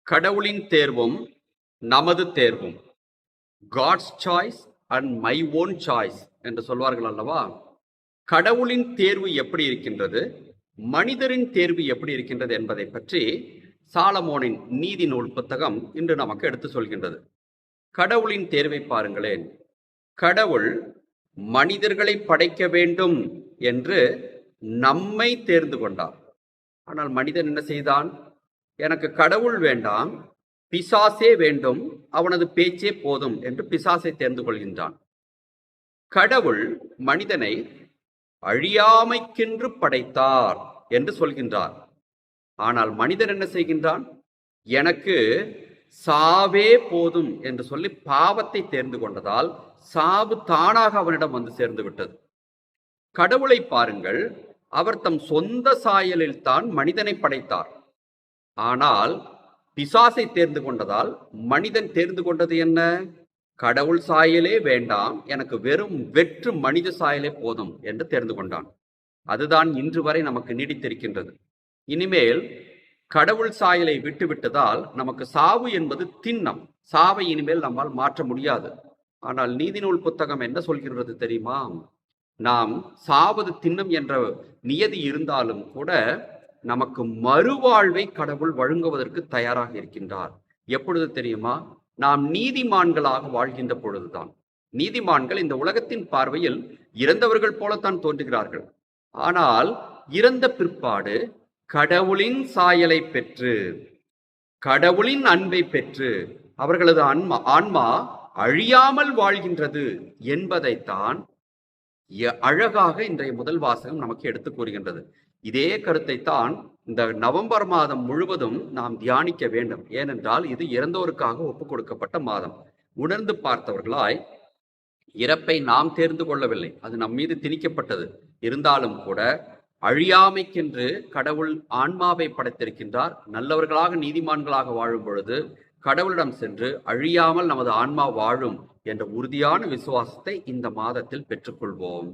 கடவுளின் தேர்வும் நமது தேர்வும், God's choice and my own choice என்று சொல்வார்கள் அல்லவா? கடவுளின் தேர்வு எப்படி இருக்கின்றது, மனிதரின் தேர்வு எப்படி இருக்கின்றது என்பதை பற்றி சாலமோனின் நீதி நூல் புத்தகம் இன்று நமக்கு எடுத்து சொல்கின்றது. கடவுளின் தேர்வை பாருங்களேன். கடவுள் மனிதர்களை படைக்க வேண்டும் என்று நம்மை தேர்ந்து கொண்டார். ஆனால் மனிதன் என்ன செய்தான்? எனக்கு கடவுள் வேண்டாம், பிசாசே வேண்டும், அவனது பேச்சே போதும் என்று பிசாசை தேர்ந்து கொள்கின்றான். கடவுள் மனிதனை அழியாமைக்கென்று படைத்தார் என்று சொல்கின்றார். ஆனால் மனிதன் என்ன செய்கின்றான்? எனக்கு சாவே போதும் என்று சொல்லி பாவத்தை தேர்ந்து கொண்டதால் சாவு தானாக அவனிடம் வந்து சேர்ந்து விட்டது. கடவுளை பாருங்கள், அவர் தம் சொந்த சாயலில் தான் மனிதனை படைத்தார். ஆனால் பிசாசை தேர்ந்து கொண்டதால் மனிதன் தேர்ந்து கொண்டது என்ன? கடவுள் சாயலே வேண்டாம், எனக்கு வெறும் வெற்று மனித சாயலே போதும் என்று தேர்ந்து கொண்டான். அதுதான் இன்று வரை நமக்கு நீடித்திருக்கின்றது. இனிமேல் கடவுள் சாயலை விட்டுவிட்டதால் நமக்கு சாவு என்பது திண்ணம். சாவை இனிமேல் நம்மால் மாற்ற முடியாது. ஆனால் நீதிநூல் புத்தகம் என்ன சொல்கிறது தெரியுமா? நாம் சாவது திண்ணம் என்ற நியதி இருந்தாலும் கூட நமக்கு மறுவாழ்வை கடவுள் வழங்குவதற்கு தயாராக இருக்கின்றார். எப்பொழுது தெரியுமா? நாம் நீதிமான்களாக வாழ்கின்ற பொழுதுதான். நீதிமான்கள் இந்த உலகத்தின் பார்வையில் இறந்தவர்கள் போலத்தான் தோன்றுகிறார்கள். ஆனால் இறந்த பிற்பாடு கடவுளின் சாயலை பெற்று, கடவுளின் அன்பை பெற்று அவர்களது ஆன்மா அழியாமல் வாழ்கின்றது என்பதைத்தான் அழகாக இன்றைய முதல் வாசகம் நமக்கு எடுத்து கூறுகின்றது. இதே கருத்தை தான் இந்த நவம்பர் மாதம் முழுவதும் நாம் தியானிக்க வேண்டும். ஏனென்றால் இது இறந்தோருக்காக ஒப்புக் கொடுக்கப்பட்ட மாதம். உணர்ந்து பார்த்தவர்களாய், இறப்பை நாம் தேர்ந்து கொள்ளவில்லை, அது நம் மீது திணிக்கப்பட்டது. இருந்தாலும் கூட அழியாமைக்கென்று கடவுள் ஆன்மாவை படைத்திருக்கின்றார். நல்லவர்களாக நீதிமான்களாக வாழும் பொழுது கடவுளிடம் சென்று அழியாமல் நமது ஆன்மா வாழும் என்ற உறுதியான விசுவாசத்தை இந்த மாதத்தில் பெற்றுக்கொள்வோம்.